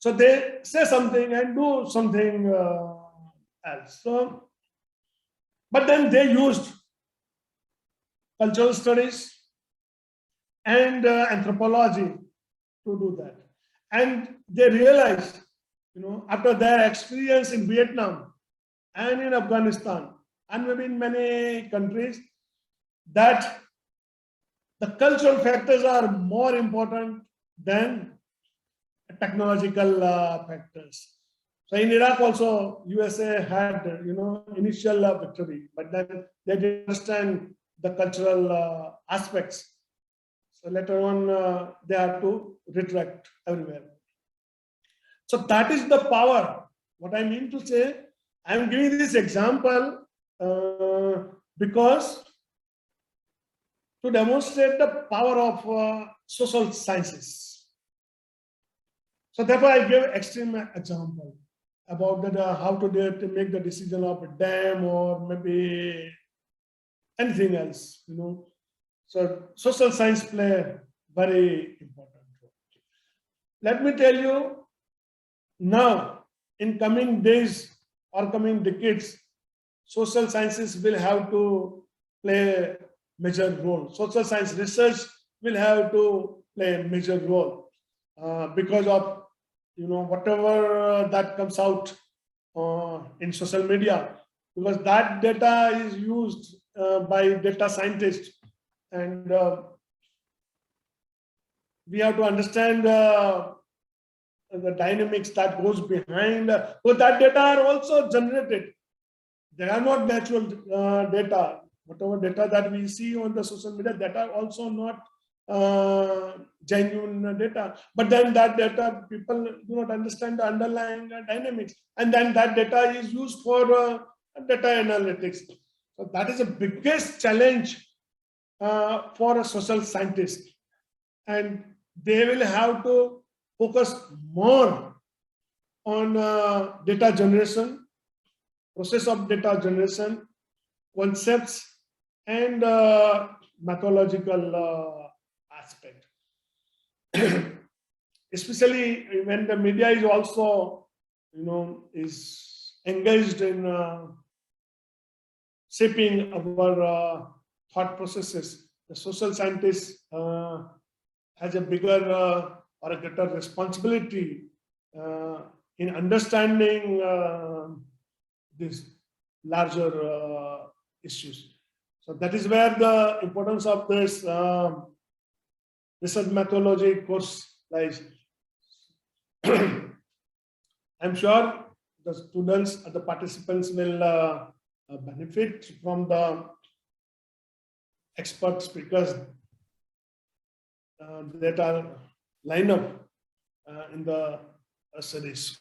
So they say something and do something else. So, but then they used cultural studies and anthropology to do that. And they realized, after their experience in Vietnam and in Afghanistan and maybe in many countries, that the cultural factors are more important than technological factors. So in Iraq also, USA had, initial victory, but then they didn't understand the cultural aspects. So later on, they had to retract everywhere. So that is the power. What I mean to say, I am giving this example because to demonstrate the power of social sciences. So therefore, I gave extreme example about that, how to make the decision of a dam or maybe anything else, So social science play a very important role. Let me tell you, now in coming days or coming decades, social sciences will have to play a major role. Social science research will have to play a major role because of whatever that comes out in social media, because that data is used by data scientists, and we have to understand the dynamics that goes behind. But that data are also generated. They are not natural data. Whatever data that we see on the social media, that are also not genuine data, but then that data, people do not understand the underlying dynamics, and then that data is used for data analytics. So that is the biggest challenge for a social scientist. And they will have to focus more on data generation, process of data generation, concepts, and methodological aspect. Especially when the media is also, is engaged in shaping our thought processes. The social scientist has a bigger or a greater responsibility in understanding these larger issues. So that is where the importance of this research methodology course lies. I'm sure the students and the participants will benefit from the expert speakers that are lined up in the series.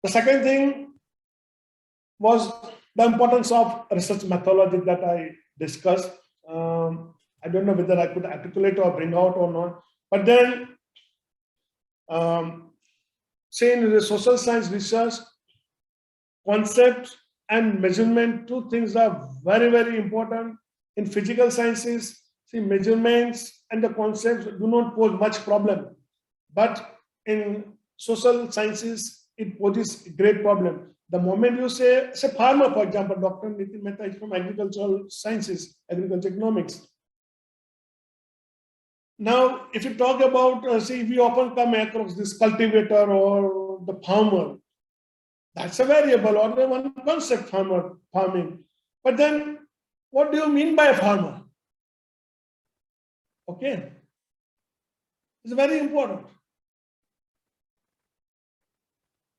The second thing was the importance of research methodology that I discussed. I don't know whether I could articulate or bring out or not, but then say in the social science research, concept and measurement, two things are very, very important. In physical sciences, see, measurements and the concepts do not pose much problem, but in social sciences, it poses a great problem. The moment you say farmer, for example, Dr. Nitin Mehta is from agricultural sciences, agriculture economics. Now, if you talk about, see, we often come across this cultivator or the farmer. That's a variable or the one concept, farming. But then, what do you mean by a farmer? Okay, it's very important.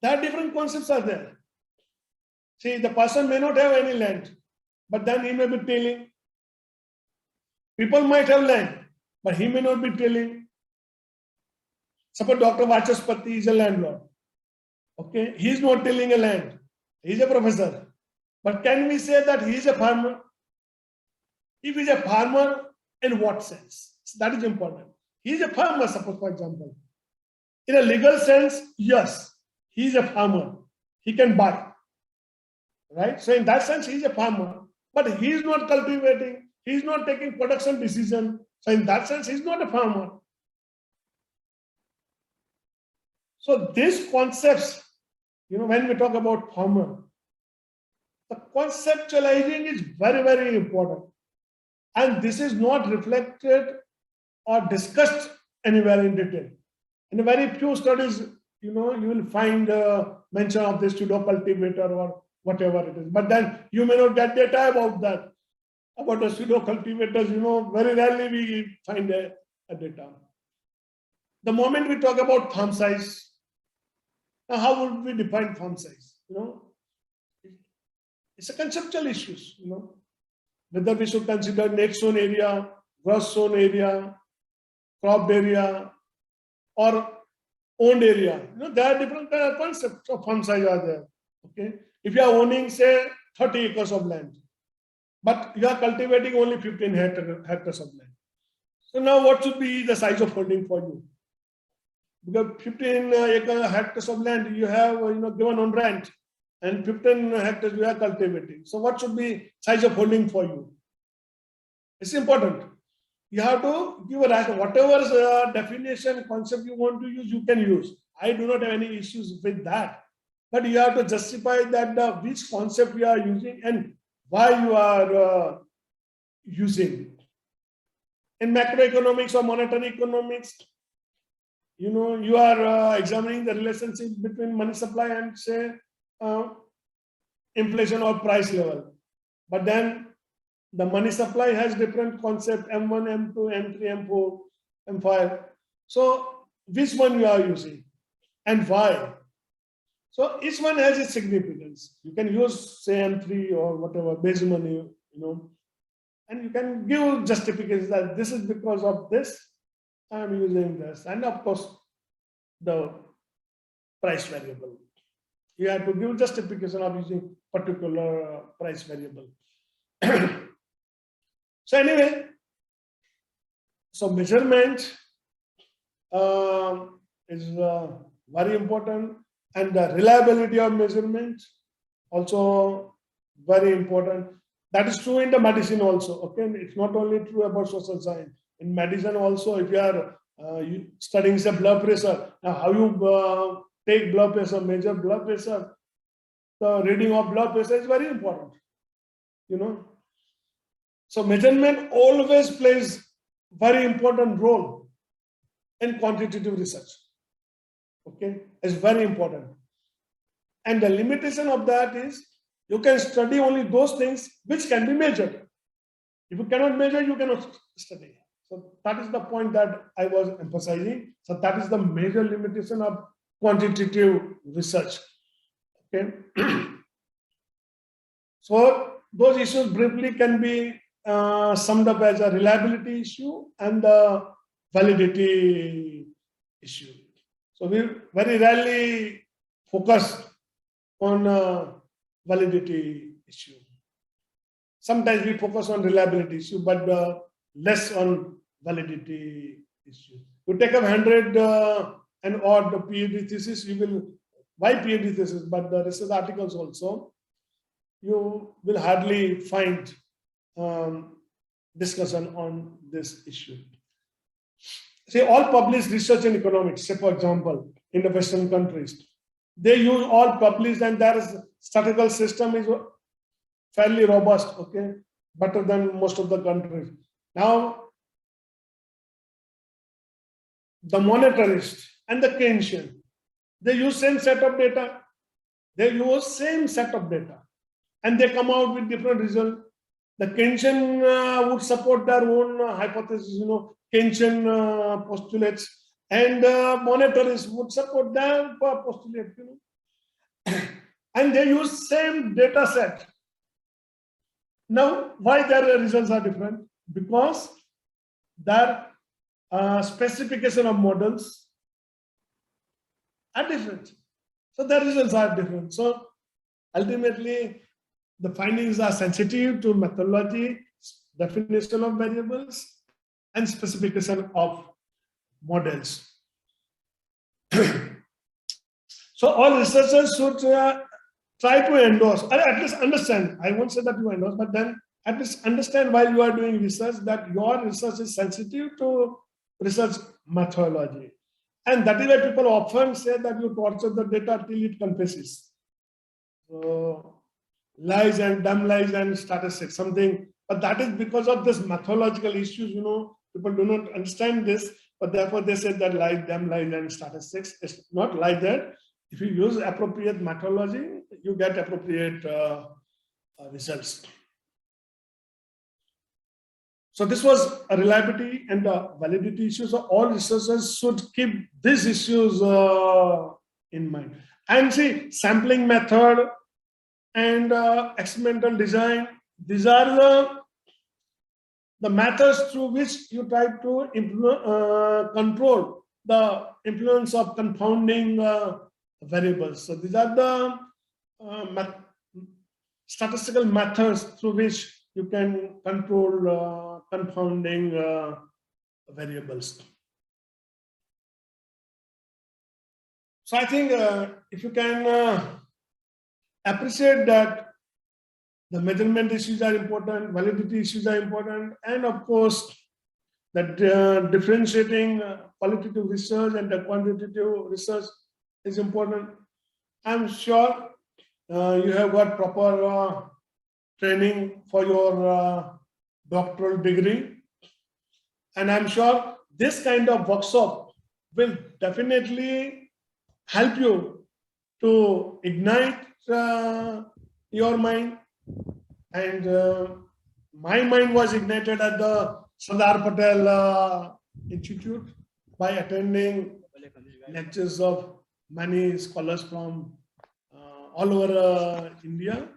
There are different concepts are there. See, the person may not have any land, but then he may be tilling. People might have land, but he may not be tilling. Suppose Dr. Vachaspati is a landlord. Okay, he is not tilling a land. He is a professor. But can we say that he is a farmer? If he is a farmer, in what sense? That is important. He is a farmer, suppose, for example. In a legal sense, yes, he is a farmer. He can buy. Right? So in that sense, he is a farmer. But he is not cultivating. He is not taking production decision. So in that sense, he is not a farmer. So these concepts, when we talk about farmer, the conceptualizing is very, very important. And this is not reflected or discussed anywhere in detail. In very few studies, you will find mention of this pseudo cultivator or whatever it is. But then you may not get data about that. About the pseudo cultivators, very rarely we find a data. The moment we talk about farm size, now how would we define farm size? It's a conceptual issue, whether we should consider net sown area, gross sown area, cropped area, or owned area. There are different concepts of farm size are there. Okay, if you are owning, say, 30 acres of land, but you are cultivating only 15 hectares of land. So now what should be the size of holding for you? Because 15 hectares of land you have given on rent, and 15 hectares you are cultivating. So what should be size of holding for you? It's important. You have to give a whatever definition concept you want to use, you can use. I do not have any issues with that. But you have to justify that which concept you are using and why you are using. In macroeconomics or monetary economics, you are examining the relationship between money supply and, say, inflation or price level. But then the money supply has different concept, M1, M2, M3, M4, M5. So which one you are using and why? So each one has its significance. You can use, say, M3 or whatever, base money, and you can give justifications that this is because of this, I am using this. And of course, the price variable. You have to give justification of using particular price variable. So anyway, so measurement is very important, and the reliability of measurement also very important. That is true in the medicine also. Okay, it's not only true about social science. In medicine also, if you are studying say blood pressure, now how you take blood pressure, measure blood pressure, the reading of blood pressure is very important. You know, so measurement always plays very important role in quantitative research. Okay, it's very important. And the limitation of that is you can study only those things which can be measured. If you cannot measure, you cannot study. So that is the point that I was emphasizing. So that is the major limitation of quantitative research. Okay. So those issues briefly can be summed up as a reliability issue and the validity issue. So we very rarely focus on validity issue. Sometimes we focus on reliability issue, but less on validity issue. You take up 100 and odd PhD thesis, you will, why PhD thesis, but the research articles also, you will hardly find discussion on this issue. See, all published research in economics, say for example, in the Western countries, they use all published, and there is statistical system is fairly robust, okay, better than most of the countries. Now, the monetarist and the Keynesian, they use same set of data. They use same set of data, and they come out with different results. The Keynesian would support their own hypothesis, you know, Keynesian postulates, and monetarists would support their postulate, you know, and they use same data set. Now, why their results are different? Because their specification of models are different. So their results are different. So ultimately, the findings are sensitive to methodology, definition of variables, and specification of models. So all researchers should try to endorse, or at least understand. I won't say that you endorse, but then at least understand while you are doing research that your research is sensitive to research methodology. And that is why people often say that you torture the data till it confesses. So, lies and dumb lies and statistics, something, but that is because of this methodological issues, you know, people do not understand this, but therefore they say that lies, dumb lies and statistics. It's not like that. If you use appropriate methodology, you get appropriate results. So this was a reliability and validity issues. So all researchers should keep these issues in mind. And see, sampling method and experimental design, these are the methods through which you try to control the influence of confounding variables. So these are the statistical methods through which you can control confounding variables. So I think if you can appreciate that the measurement issues are important, validity issues are important, and of course that differentiating qualitative research and the quantitative research is important. I'm sure you have got proper training for your doctoral degree, and I'm sure this kind of workshop will definitely help you to ignite your mind. And my mind was ignited at the Sardar Patel Institute by attending lectures of many scholars from all over India.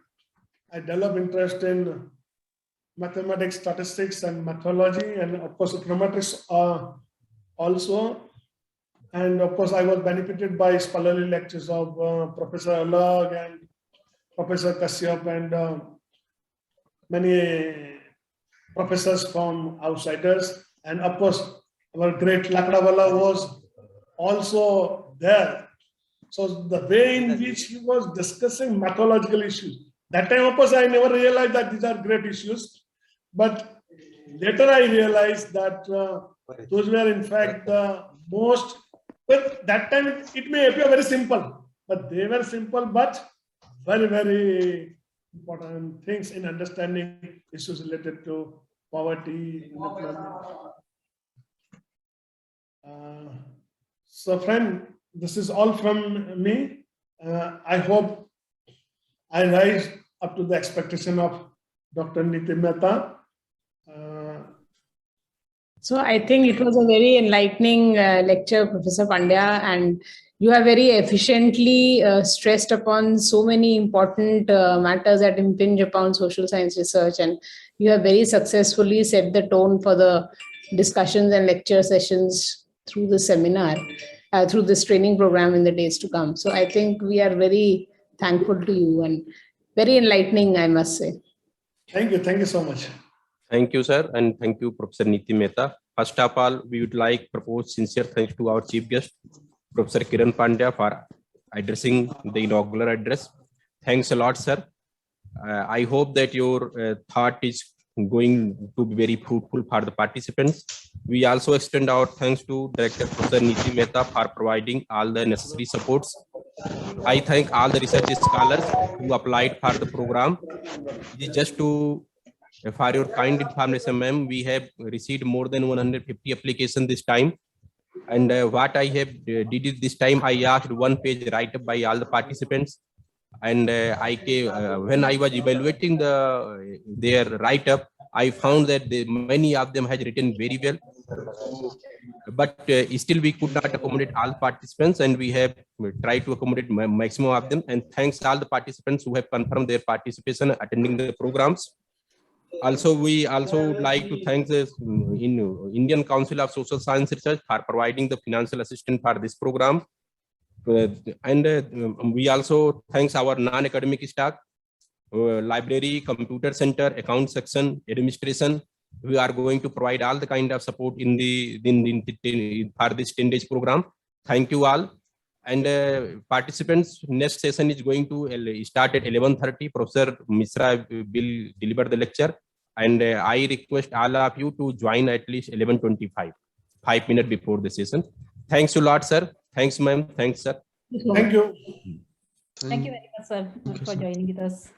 I developed interest in mathematics, statistics, and methodology, and of course econometrics also. And of course, I was benefited by scholarly lectures of Professor Alag and Professor Kashyap and many professors from outsiders. And of course, our great Lakdawala was also there. So the way in which he was discussing methodological issues, that time, of course, I never realized that these are great issues. But later I realized that those were in fact the most, but that time it may appear very simple, but they were simple, but very, very important things in understanding issues related to poverty, unemployment. So friend, this is all from me. I hope I rise up to the expectation of Dr. Niti Mehta. So I think it was a very enlightening lecture, Professor Pandya, and you have very efficiently stressed upon so many important matters that impinge upon social science research, and you have very successfully set the tone for the discussions and lecture sessions through the seminar, through this training program in the days to come. So I think we are very thankful to you and very enlightening, I must say. Thank you so much. Thank you, sir, and thank you, Professor Niti Mehta. First of all, we would like to propose sincere thanks to our chief guest, Professor Kiran Pandya, for addressing the inaugural address. Thanks a lot, sir. I hope that your thought is going to be very fruitful for the participants. We also extend our thanks to Director Professor Niti Mehta for providing all the necessary supports. I thank all the research scholars who applied for the program. Just to for your kind information, ma'am, we have received more than 150 applications this time. And what I have did it this time, I asked one page write-up by all the participants. And when I was evaluating their write-up, I found that many of them had written very well. But still we could not accommodate all participants, and we have tried to accommodate maximum of them. And thanks all the participants who have confirmed their participation attending the programs. Also, we also would like to thank the Indian Council of Social Science Research for providing the financial assistance for this program. And we also thanks our non-academic staff, library, computer center, account section, administration. We are going to provide all the kind of support for this 10 days program. Thank you all. And participants, next session is going to start at 11:30. Professor Misra will deliver the lecture. And I request all of you to join at least 11:25, 5 minutes before the session. Thanks a lot, sir. Thanks, ma'am. Thanks, sir. Thank you. Thank you very much, sir, for joining with us.